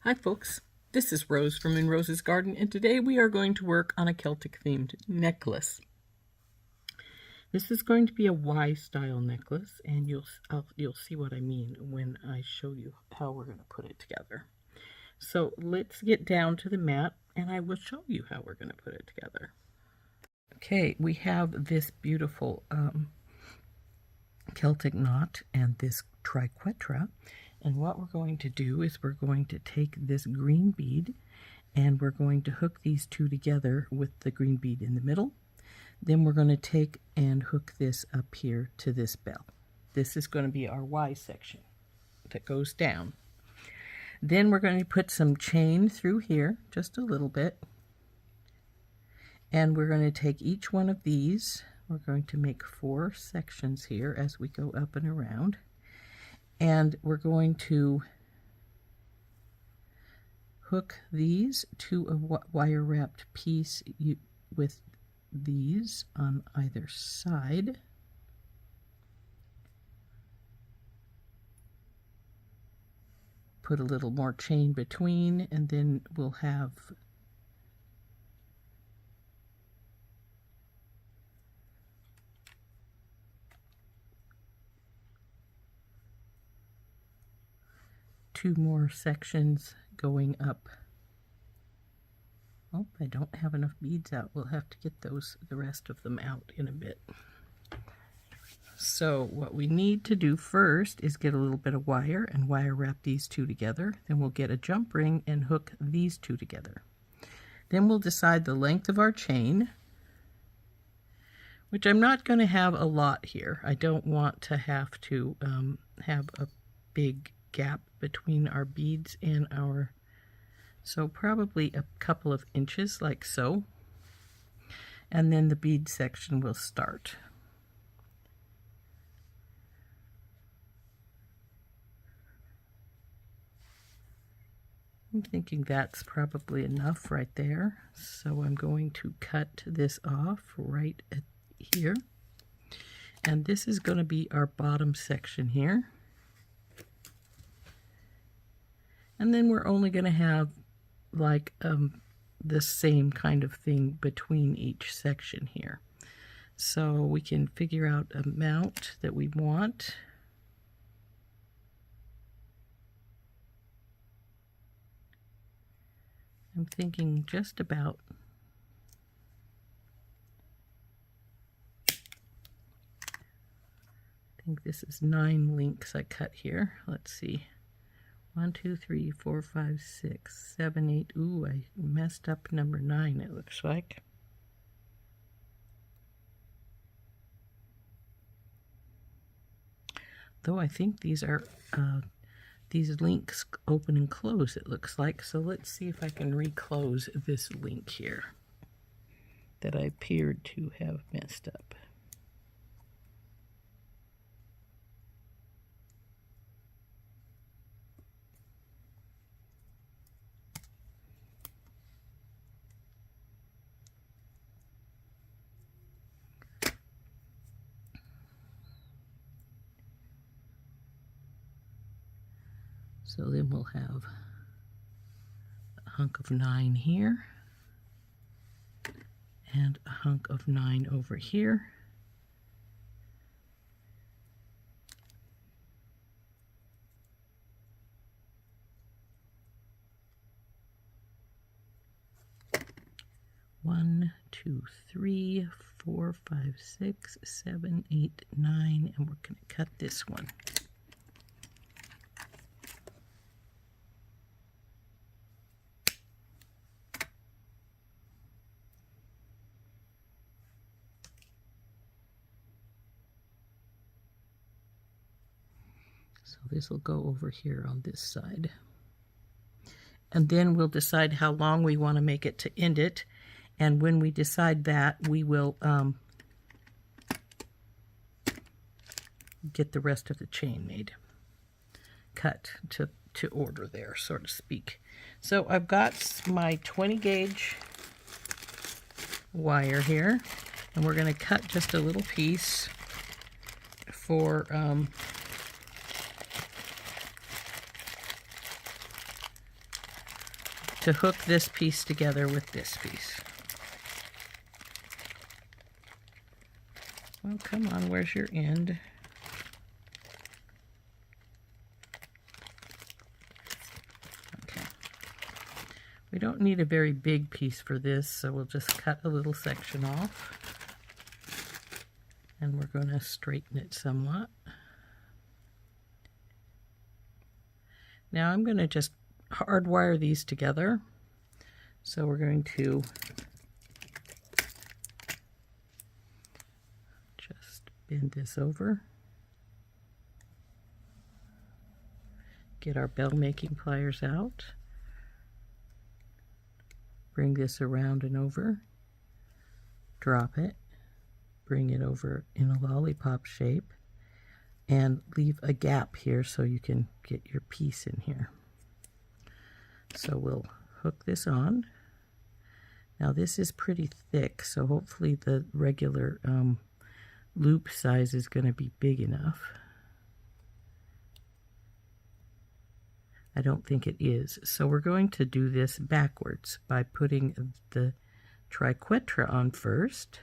Hi folks, this is Rose from In Rose's Garden, and today we are going to work on a Celtic themed necklace. This is going to be a Y style necklace, and you'll see what I mean when I show you how we're going to put it together. So let's get down to the mat and I will show you how we're going to put it together. Okay, we have this beautiful Celtic knot and this triquetra. And what we're going to do is we're going to take this green bead and we're going to hook these two together with the green bead in the middle. Then we're going to take and hook this up here to this bell. This is going to be our Y section that goes down. Then we're going to put some chain through here, just a little bit. And we're going to take each one of these. We're going to make 4 sections here as we go up and around. And we're going to hook these to a wire wrapped piece with these on either side. Put a little more chain between, and then we'll have two more sections going up. Oh, I don't have enough beads out. We'll have to get the rest of them out in a bit. So what we need to do first is get a little bit of wire and wire wrap these two together. Then we'll get a jump ring and hook these two together. Then we'll decide the length of our chain, which I'm not going to have a lot here. I don't want to have to have a big gap between our beads and so probably a couple of inches like so, and then the bead section will start. I'm thinking that's probably enough right there, so I'm going to cut this off right at here, and this is going to be our bottom section here. And then we're only going to have like the same kind of thing between each section here. So we can figure out a amount that we want. I'm thinking just about I think this is 9 links I cut here. Let's see. 1, 2, 3, 4, 5, 6, 7, 8. Ooh, I messed up number 9, it looks like. Though I think these are these links open and close, it looks like. So let's see if I can reclose this link here that I appeared to have messed up. So then we'll have a hunk of 9 here and a hunk of 9 over here. One, 2, 3, 4, 5, 6, 7, 8, 9, and we're going to cut this one. So this will go over here on this side. And then we'll decide how long we want to make it to end it. And when we decide that, we will get the rest of the chain made. Cut to order there, so to speak. So I've got my 20 gauge wire here. And we're going to cut just a little piece for to hook this piece together with this piece. Well, come on, where's your end? Okay. We don't need a very big piece for this, so we'll just cut a little section off. And we're going to straighten it somewhat. Now I'm going to just hardwire these together. So we're going to just bend this over. Get our bell making pliers out. Bring this around and over. Drop it. Bring it over in a lollipop shape and leave a gap here so you can get your piece in here. So we'll hook this on. Now this is pretty thick, so hopefully the regular loop size is going to be big enough. I don't think it is. So we're going to do this backwards by putting the Triquetra on first,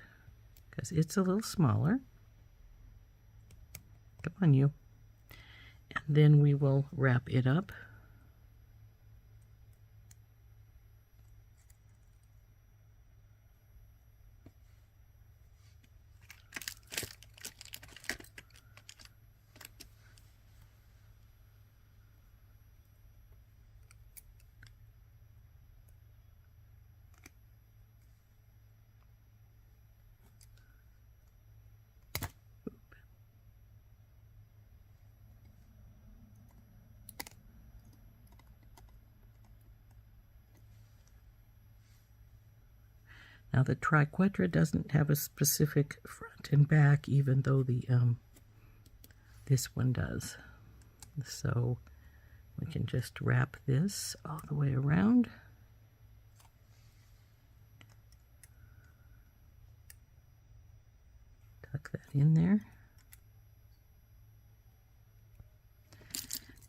because it's a little smaller. Come on, you. And then we will wrap it up. Now the Triquetra doesn't have a specific front and back, even though the this one does. So we can just wrap this all the way around. Tuck that in there.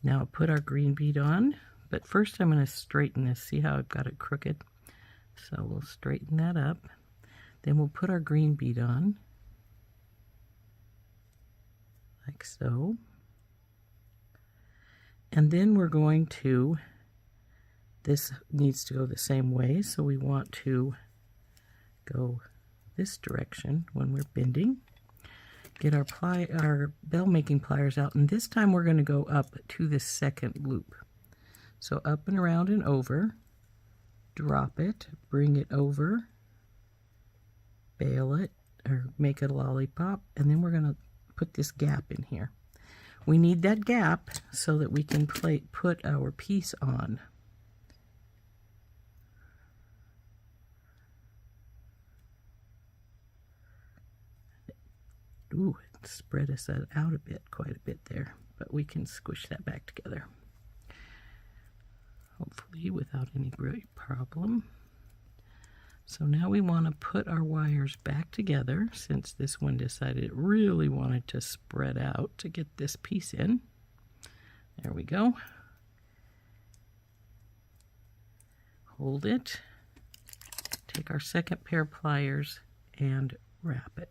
Now put our green bead on, but first I'm going to straighten this. See how I've got it crooked? So we'll straighten that up. Then we'll put our green bead on, like so. And then we're going to, this needs to go the same way, so we want to go this direction when we're bending. Get our bell making pliers out, and this time we're going to go up to the second loop. So up and around and over. Drop it, bring it over, bail it, or make it a lollipop, and then we're going to put this gap in here. We need that gap so that we can put our piece on. Ooh, it spread us out a bit, quite a bit there, but we can squish that back together. Hopefully without any great problem. So now we want to put our wires back together, since this one decided it really wanted to spread out to get this piece in. There we go. Hold it. Take our second pair of pliers and wrap it.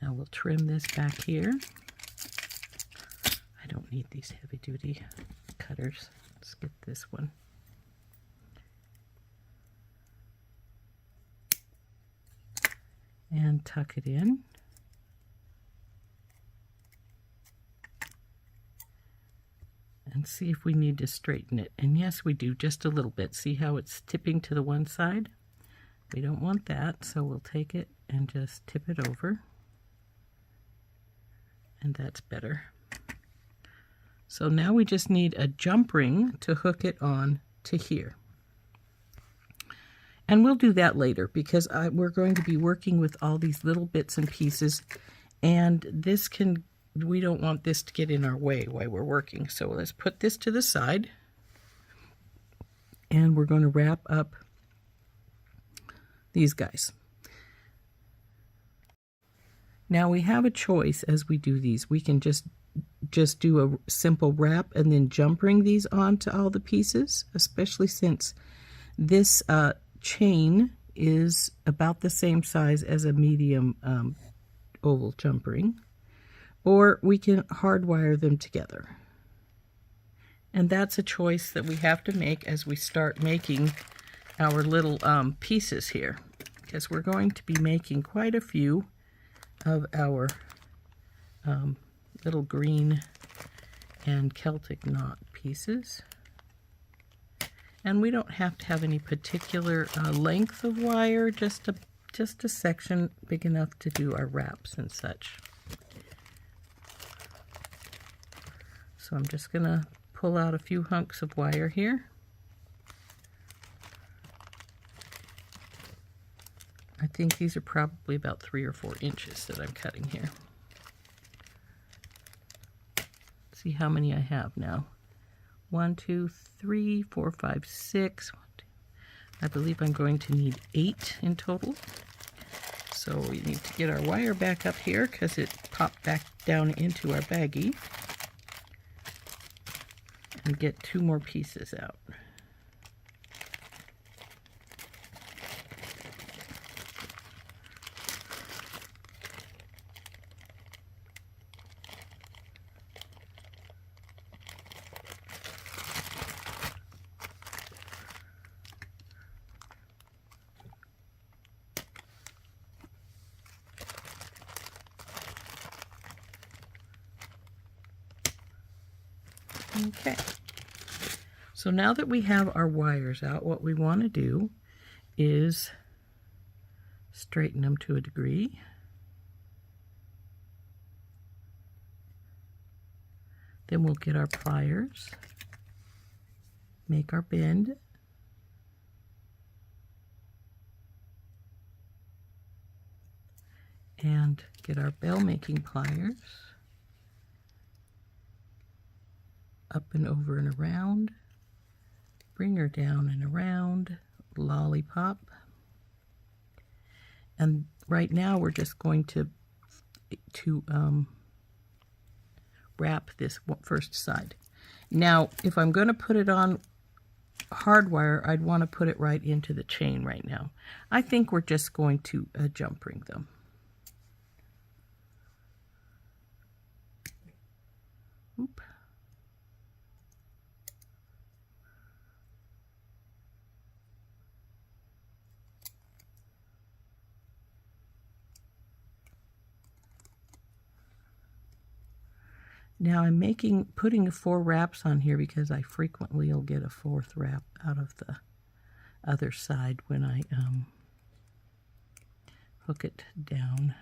Now we'll trim this back here. I don't need these heavy-duty cutters. Let's get this one. And tuck it in. And see if we need to straighten it. And yes, we do, just a little bit. See how it's tipping to the one side? We don't want that, so we'll take it and just tip it over. And that's better. So now we just need a jump ring to hook it on to here. And we'll do that later, because we're going to be working with all these little bits and pieces, and we don't want this to get in our way while we're working. So let's put this to the side, and we're going to wrap up these guys. Now we have a choice as we do these. We can just do a simple wrap and then jump ring these onto all the pieces, especially since this chain is about the same size as a medium oval jump ring. Or we can hardwire them together. And that's a choice that we have to make as we start making our little pieces here, because we're going to be making quite a few of our little green and Celtic knot pieces. And we don't have to have any particular length of wire, just a section big enough to do our wraps and such. So I'm just going to pull out a few hunks of wire here. I think these are probably about 3 or 4 inches that I'm cutting here. See how many I have now. 1, 2, 3, 4, 5, 6. 1, 2. I believe I'm going to need 8 in total. So we need to get our wire back up here because it popped back down into our baggie. And get 2 more pieces out. Okay, so now that we have our wires out, what we want to do is straighten them to a degree. Then we'll get our pliers, make our bend, and get our bell making pliers. Up and over and around, bring her down and around, lollipop. And right now we're just going to wrap this first side. Now, if I'm going to put it on hardwire, I'd want to put it right into the chain right now. I think we're just going to jump ring them. Oop. Now I'm putting 4 wraps on here because I frequently will get a 4th wrap out of the other side when I hook it down.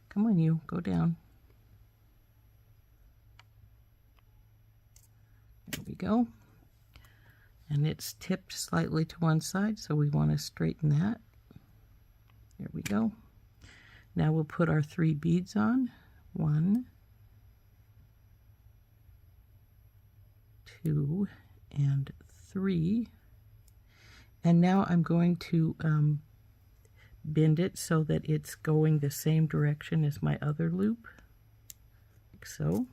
Come on, you, go down. There we go. And it's tipped slightly to one side, so we want to straighten that. There we go. Now we'll put our 3 beads on. 1, 2, and 3. And now I'm going to bend it so that it's going the same direction as my other loop, like so.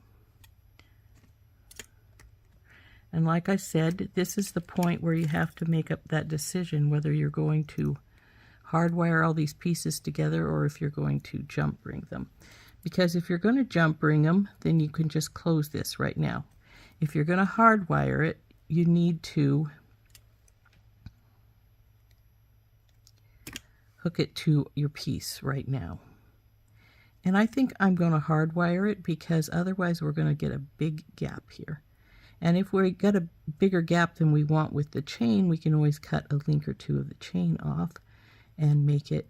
And like I said, this is the point where you have to make up that decision whether you're going to hardwire all these pieces together or if you're going to jump ring them. Because if you're going to jump ring them, then you can just close this right now. If you're going to hardwire it, you need to hook it to your piece right now. And I think I'm going to hardwire it because otherwise we're going to get a big gap here. And if we got a bigger gap than we want with the chain, we can always cut a link or 2 of the chain off and make it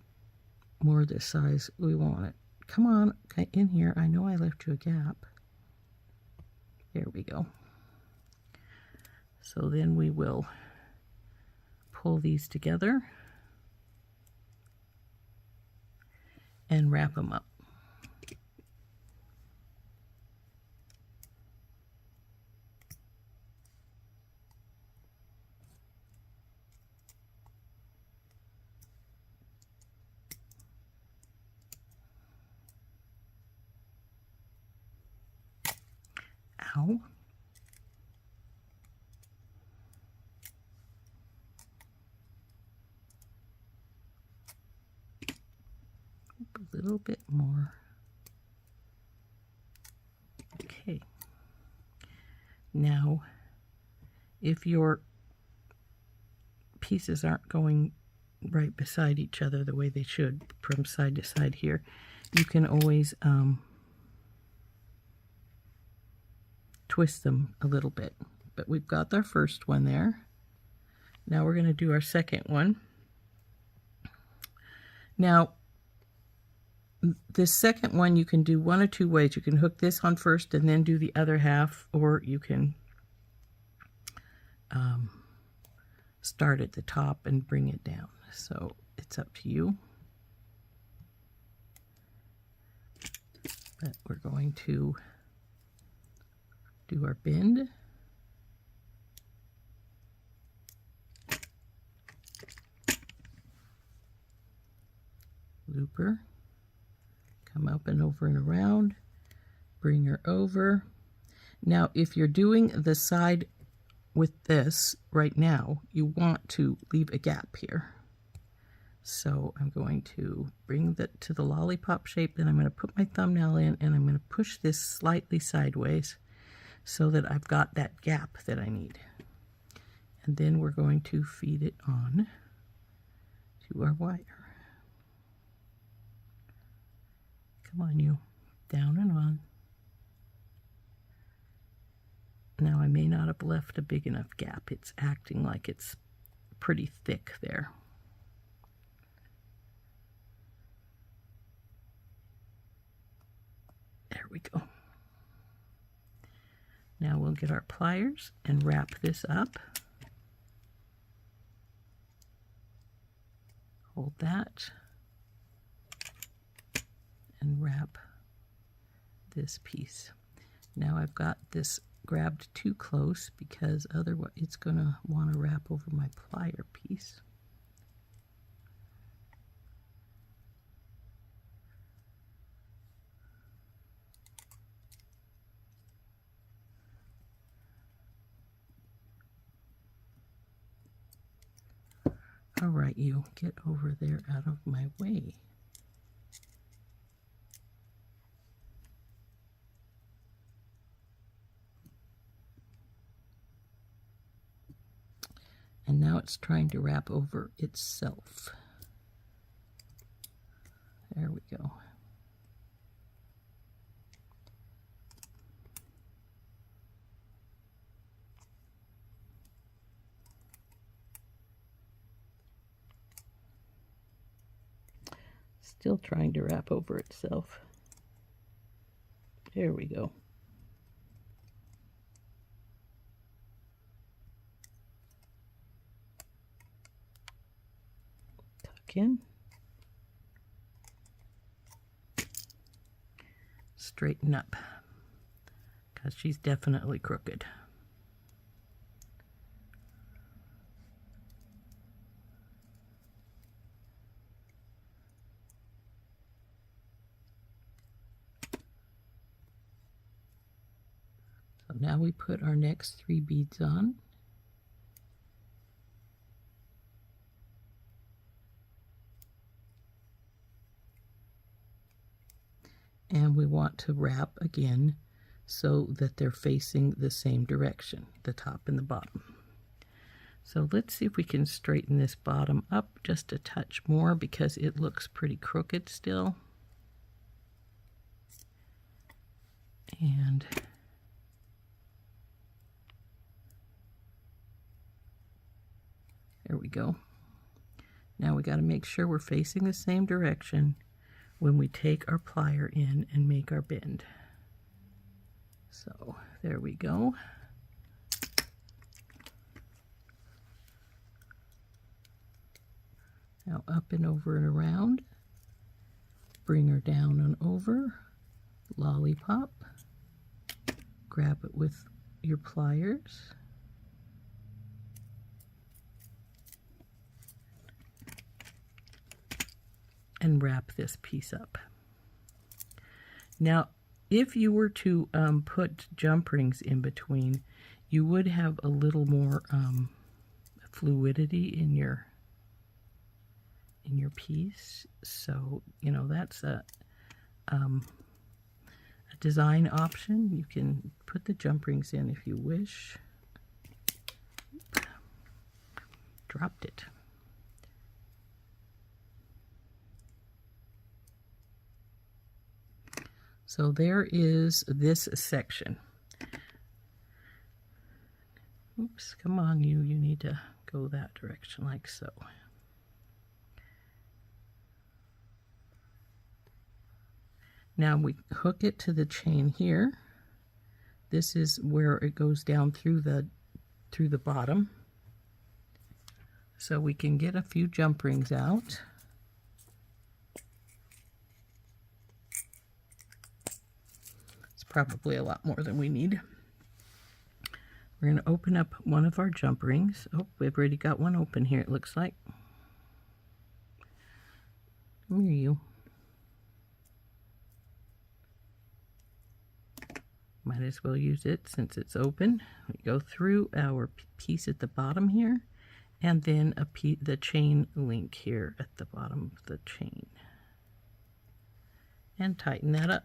more the size we want it. Come on, in here. I know I left you a gap. There we go. So then we will pull these together and wrap them up. now a little bit more. Okay. Now, if your pieces aren't going right beside each other the way they should from side to side here, you can always twist them a little bit. But we've got our first one there. Now we're going to do our second one. Now, this second one you can do one of two ways. You can hook this on first and then do the other half, or you can start at the top and bring it down. So it's up to you. But we're going to do our bend. Looper. Come up and over and around. Bring her over. Now, if you're doing the side with this right now, you want to leave a gap here. So I'm going to bring that to the lollipop shape, then I'm going to put my thumbnail in and I'm going to push this slightly sideways so that I've got that gap that I need. And then we're going to feed it on to our wire. Come on, you. Down and on. Now I may not have left a big enough gap. It's acting like it's pretty thick there. There we go. Now we'll get our pliers and wrap this up. Hold that. And wrap this piece. Now I've got this grabbed too close because otherwise it's going to want to wrap over my plier piece. All right, you get over there out of my way. And now it's trying to wrap over itself. There we go. Still trying to wrap over itself. There we go. In, straighten up because she's definitely crooked. So now we put our next 3 beads on. And we want to wrap again so that they're facing the same direction, the top and the bottom. So let's see if we can straighten this bottom up just a touch more because it looks pretty crooked still. And there we go. Now we got to make sure we're facing the same direction when we take our plier in and make our bend. So there we go. Now up and over and around. Bring her down and over. Lollipop. Grab it with your pliers. And wrap this piece up. Now, if you were to put jump rings in between, you would have a little more fluidity in your piece. So, you know, that's a design option. You can put the jump rings in if you wish. Dropped it. So there is this section. Oops, come on, you need to go that direction like so. Now we hook it to the chain here. This is where it goes down through the bottom. So we can get a few jump rings out. It's probably a lot more than we need. We're going to open up one of our jump rings. Oh, we've already got one open here, it looks like. Come here, you. Might as well use it since it's open. We go through our piece at the bottom here, and then the chain link here at the bottom of the chain. And tighten that up.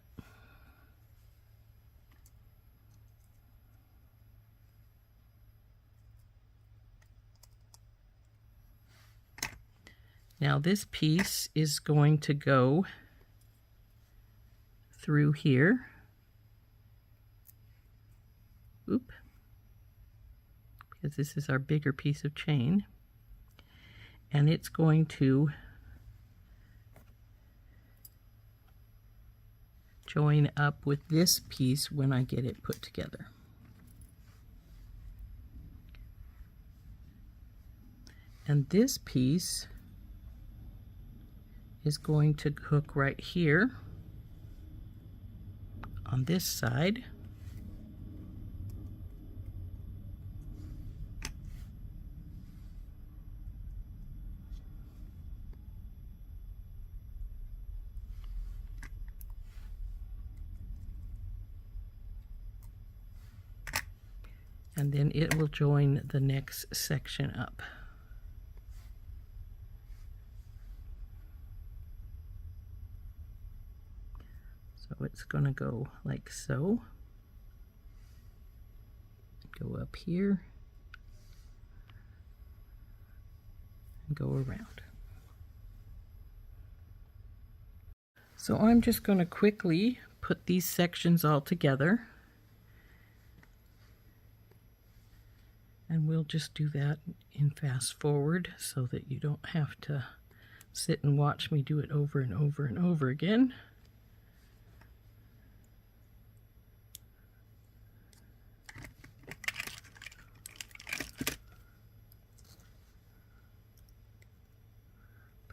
Now this piece is going to go through here. Oop. Because this is our bigger piece of chain. And it's going to join up with this piece when I get it put together. And this piece is going to hook right here on this side. And then it will join the next section up. So it's going to go like so. Go up here. And go around. So I'm just going to quickly put these sections all together. And we'll just do that in fast forward so that you don't have to sit and watch me do it over and over and over again.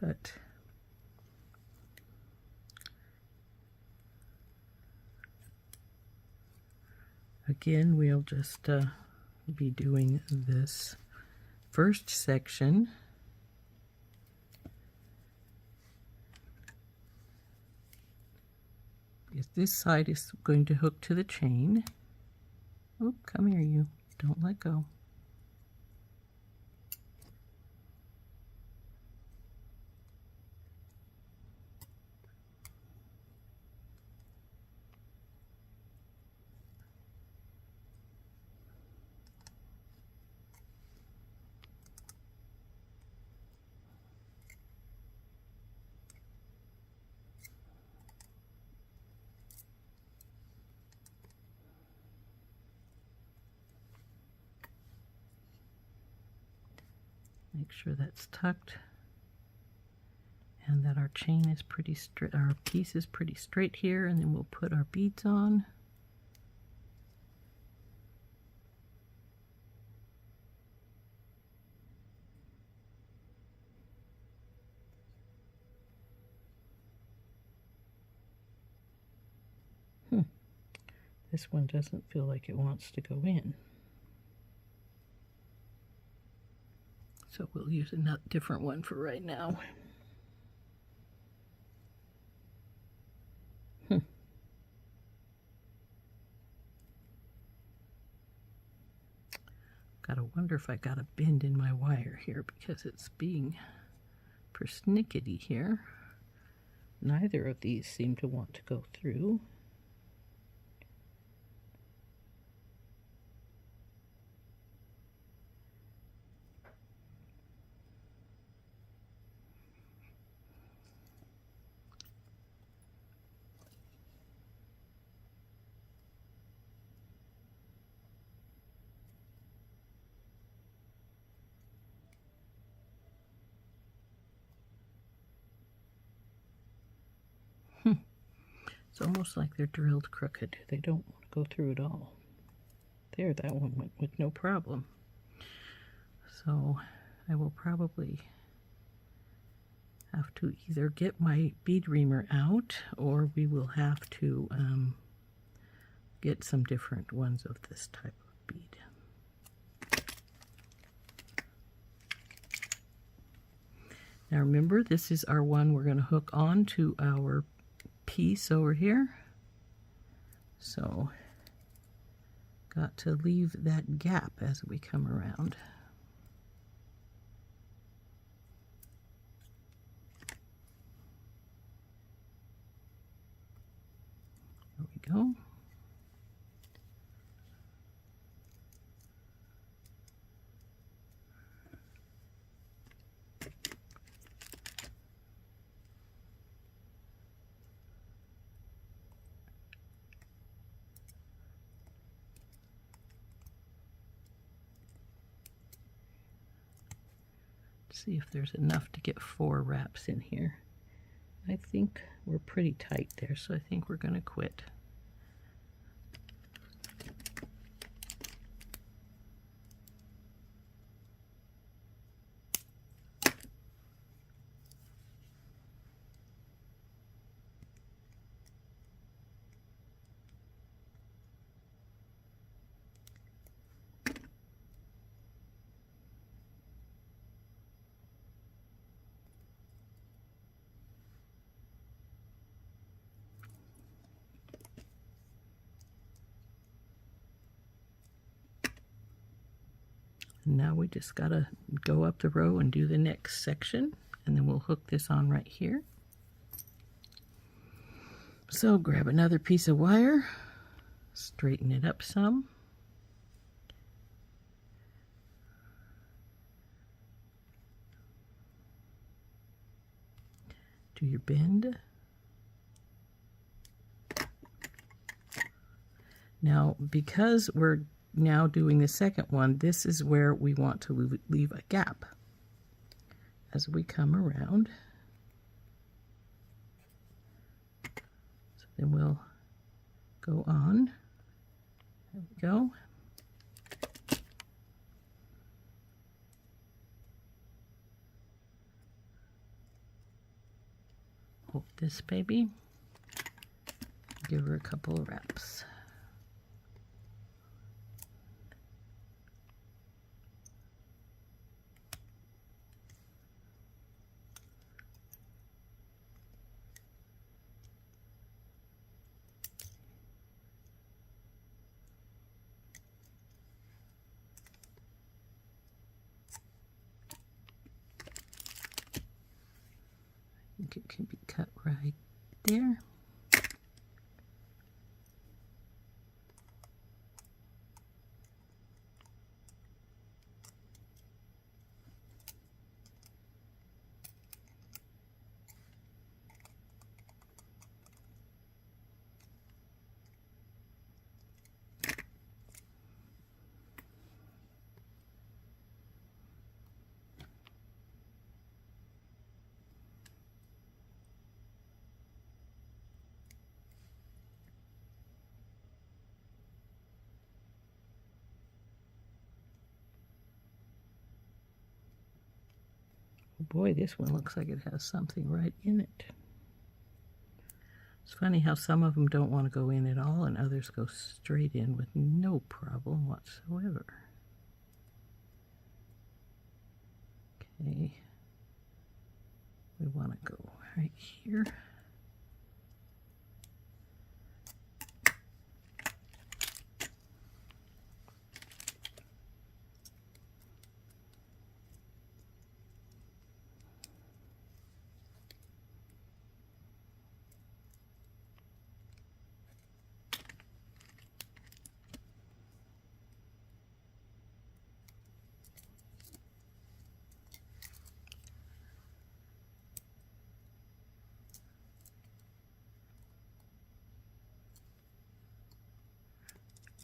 But again, we'll just be doing this first section. This side is going to hook to the chain. Oh, come here, you. Don't let go. Make sure that's tucked and that our chain is pretty straight, our piece is pretty straight here, and then we'll put our beads on. This one doesn't feel like it wants to go in. So we'll use a different one for right now. Gotta wonder if I got a bend in my wire here because it's being persnickety here. Neither of these seem to want to go through. It's almost like they're drilled crooked. They don't want to go through at all. There, that one went with no problem. So I will probably have to either get my bead reamer out, or we will have to get some different ones of this type of bead. Now remember, this is our one we're going to hook on to our piece over here. So got to leave that gap as we come around. There we go. See if there's enough to get 4 wraps in here. I think we're pretty tight there, so I think we're going to quit. Now we just gotta go up the row and do the next section, and then we'll hook this on right here. So grab another piece of wire, straighten it up some. Do your bend. Now, because we're now doing the second one, this is where we want to leave a gap as we come around. So then we'll go on. There we go. Hold this baby. Give her a couple of wraps. It can be cut right there. Boy, this one looks like it has something right in it. It's funny how some of them don't want to go in at all and others go straight in with no problem whatsoever. Okay, we want to go right here.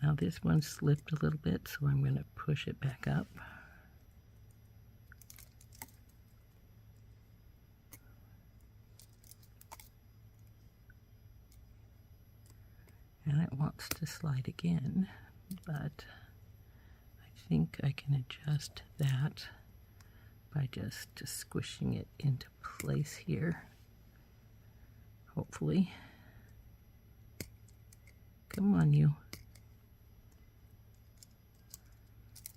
Now this one slipped a little bit, so I'm going to push it back up. And it wants to slide again, but I think I can adjust that by just squishing it into place here. Hopefully. Come on, you.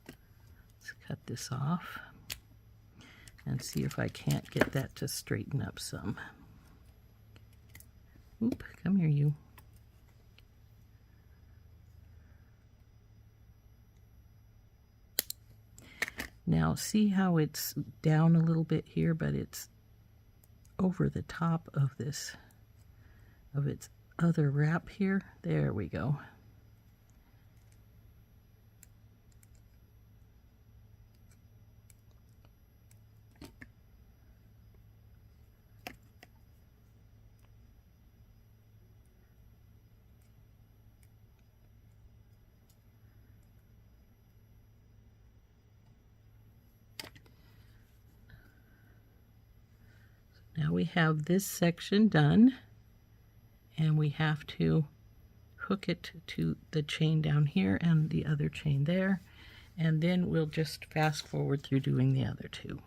Let's cut this off and see if I can't get that to straighten up some. Oop, come here, you. Now see how it's down a little bit here, but it's over the top of this, of its other wrap here. There we go. Now we have this section done, and we have to hook it to the chain down here and the other chain there, and then we'll just fast forward through doing the other two.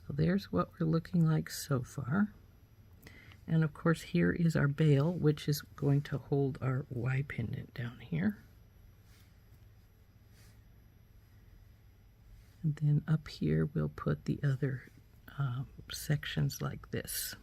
So there's what we're looking like so far. And of course here is our bail, which is going to hold our Y pendant down here. And then up here we'll put the other sections like this.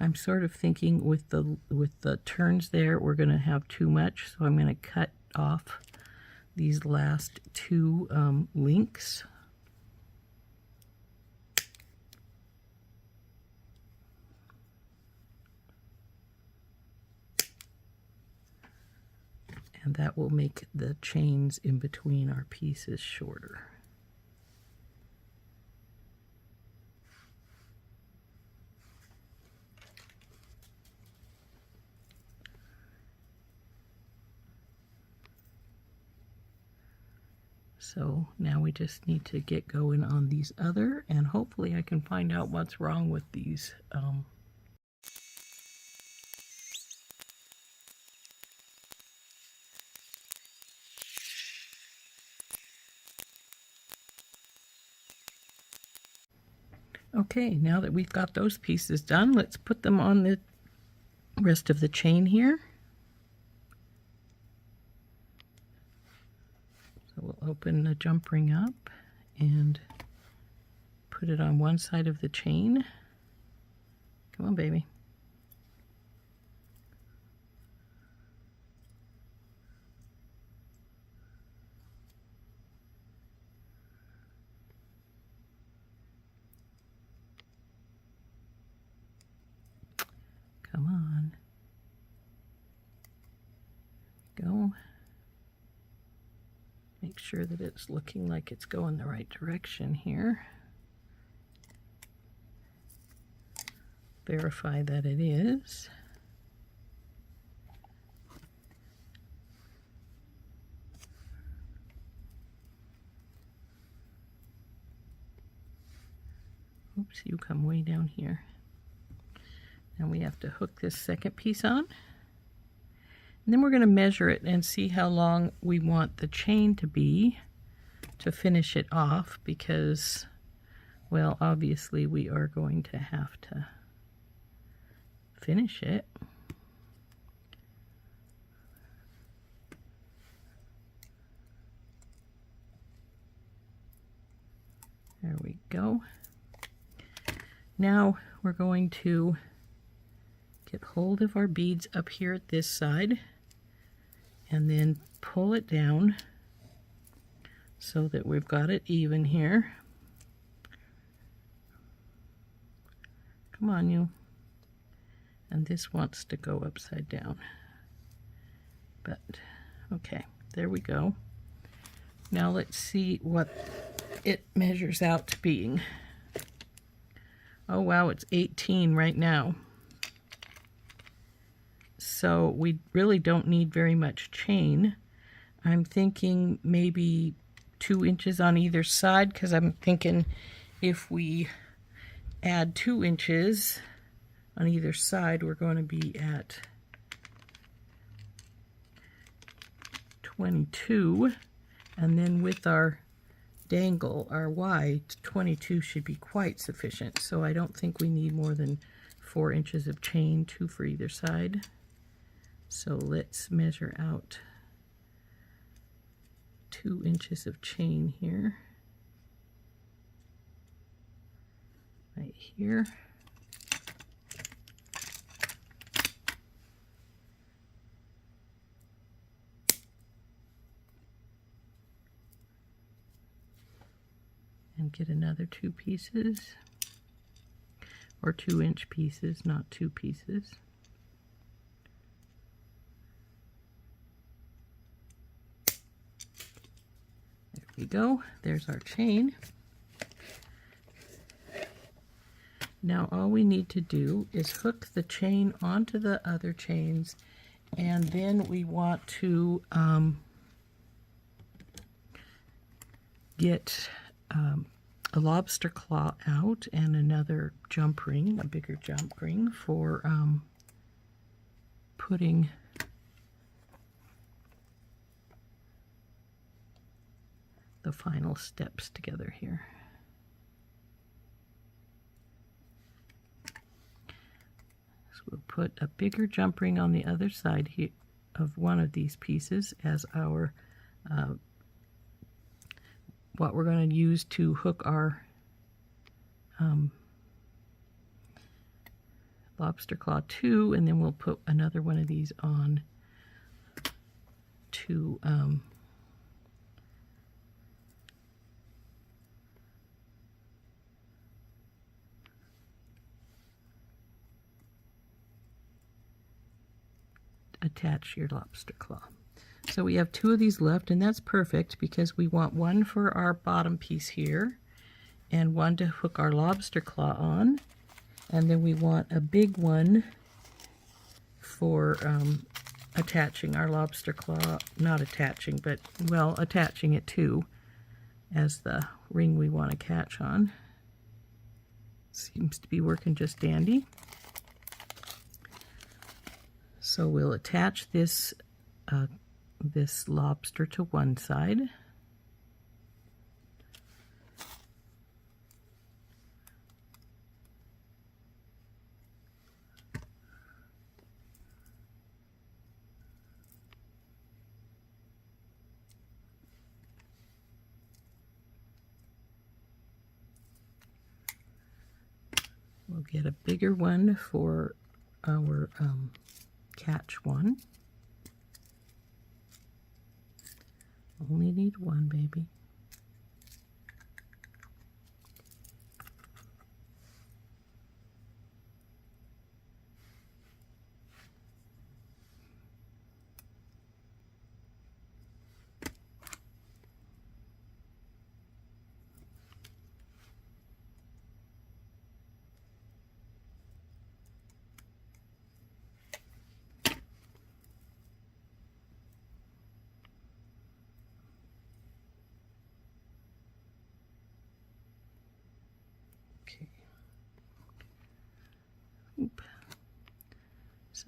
I'm sort of thinking with the turns there, we're going to have too much, so I'm going to cut off these last two links. And that will make the chains in between our pieces shorter. So now we just need to get going on these other, and hopefully I can find out what's wrong with these. Okay, now that we've got those pieces done, let's put them on the rest of the chain here. So we'll open the jump ring up and put it on one side of the chain. Come on, baby. Come on. go. Make sure that it's looking like it's going the right direction here. Verify that it is. Oops, you come way down here. Now we have to hook this second piece on. And then we're going to measure it and see how long we want the chain to be to finish it off, because, well, obviously we are going to have to finish it. There we go. Now we're going to get hold of our beads up here at this side and then pull it down so that we've got it even here. Come on, you. And this wants to go upside down. But, okay, there we go. Now let's see what it measures out to being. Oh wow, it's 18 right now. So we really don't need very much chain. I'm thinking maybe 2 inches on either side, because I'm thinking if we add 2 inches on either side, we're going to be at 22. And then with our dangle, our Y, 22 should be quite sufficient. So I don't think we need more than 4 inches of chain, 2 for either side. So let's measure out 2 inches of chain here. Right here. And get another 2 pieces, or 2-inch pieces, not 2 pieces. There we go. There's our chain. Now all we need to do is hook the chain onto the other chains, and then we want to get a lobster claw out and another jump ring, a bigger jump ring, for putting the final steps together here. So we'll put a bigger jump ring on the other side here of one of these pieces as our what we're going to use to hook our lobster claw to, and then we'll put another one of these on to attach your lobster claw. So we have 2 of these left, and that's perfect because we want one for our bottom piece here and one to hook our lobster claw on, and then we want a big one for attaching our lobster claw, not attaching, but, well, attaching it to as the ring we want to catch on. Seems to be working just dandy. So we'll attach this this lobster to one side. We'll get a bigger one for our catch one. Only need one, baby.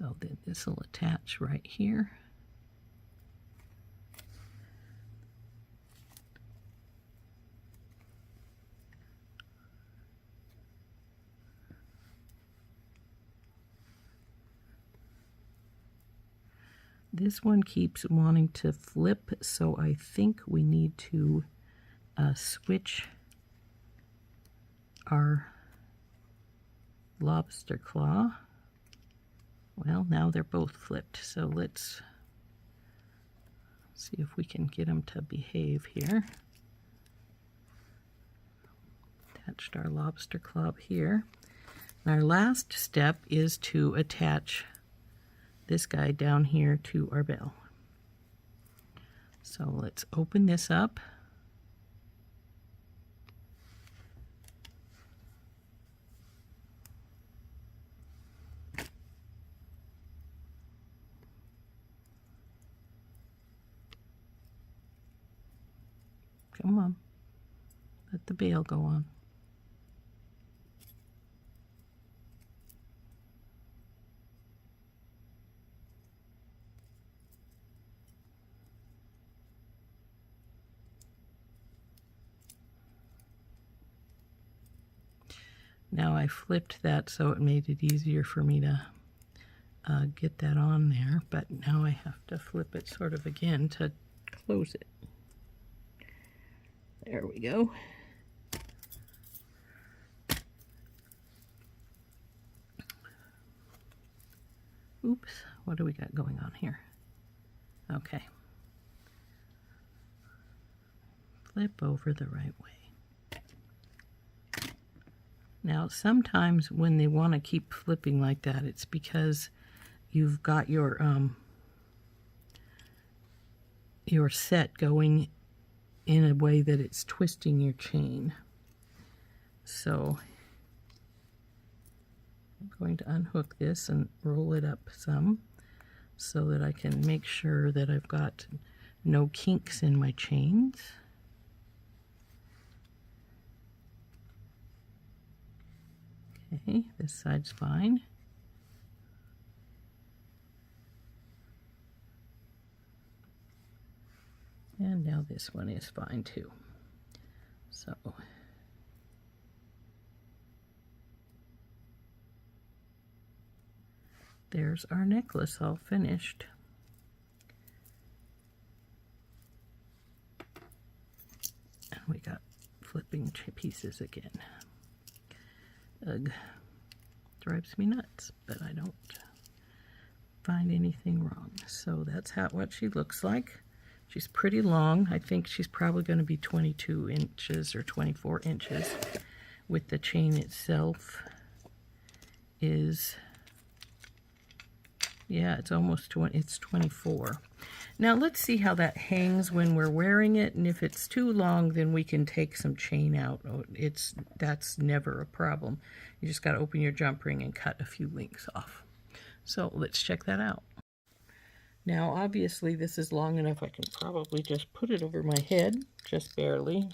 So then this will attach right here. This one keeps wanting to flip, so I think we need to switch our lobster claw. Well, now they're both flipped, so let's see if we can get them to behave here. Attached our lobster claw here. Our last step is to attach this guy down here to our bell. So let's open this up. Come on, let the bail go on. Now I flipped that so it made it easier for me to get that on there, but now I have to flip it sort of again to close it. There we go. Oops, what do we got going on here? Okay. Flip over the right way. Now, sometimes when they want to keep flipping like that, it's because you've got your set going in a way that it's twisting your chain. So I'm going to unhook this and roll it up some so that I can make sure that I've got no kinks in my chains. Okay, this side's fine. And now this one is fine too. So there's our necklace all finished. And we got flipping pieces again. Ugh, drives me nuts, but I don't find anything wrong. So that's what she looks like. She's pretty long. I think she's probably going to be 22 inches or 24 inches, with the chain itself is, yeah, it's almost 20, it's 24. Now let's see how that hangs when we're wearing it, and if it's too long, then we can take some chain out. That's never a problem. You just got to open your jump ring and cut a few links off. So let's check that out. Now obviously this is long enough, I can probably just put it over my head, just barely.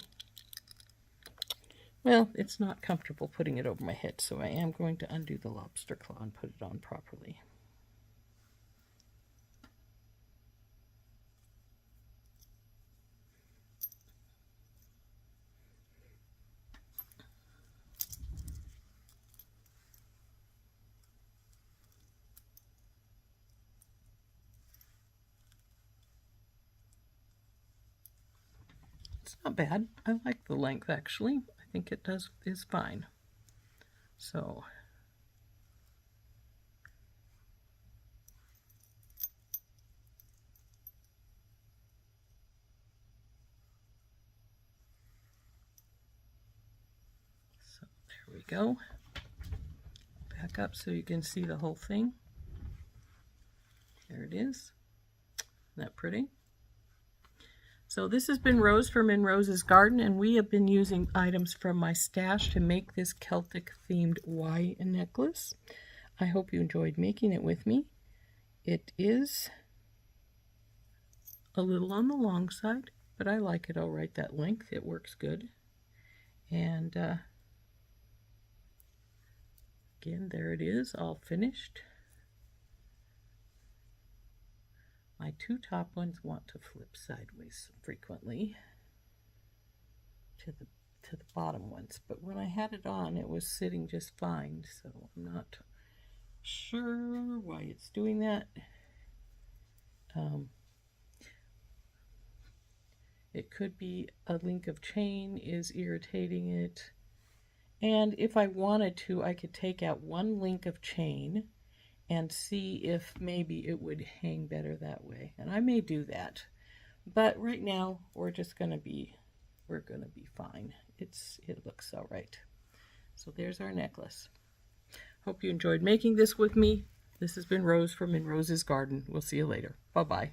Well, it's not comfortable putting it over my head, so I am going to undo the lobster claw and put it on properly. It's not bad. I like the length, actually. I think it is fine. So there we go. Back up so you can see the whole thing. There it is. Isn't that pretty? So this has been Rose from In Rose's Garden, and we have been using items from my stash to make this Celtic themed Y necklace. I hope you enjoyed making it with me. It is a little on the long side, but I like it all right, that length. It works good. And again, there it is, all finished. my two top ones want to flip sideways frequently to the bottom ones, but when I had it on, it was sitting just fine, so I'm not sure why it's doing that. It could be a link of chain is irritating it, and if I wanted to, I could take out one link of chain and see if maybe it would hang better that way, and I may do that, but right now we're gonna be fine. It looks all right. So there's our necklace. Hope you enjoyed making this with me. This has been Rose from In Rose's Garden. We'll see you later. Bye-bye.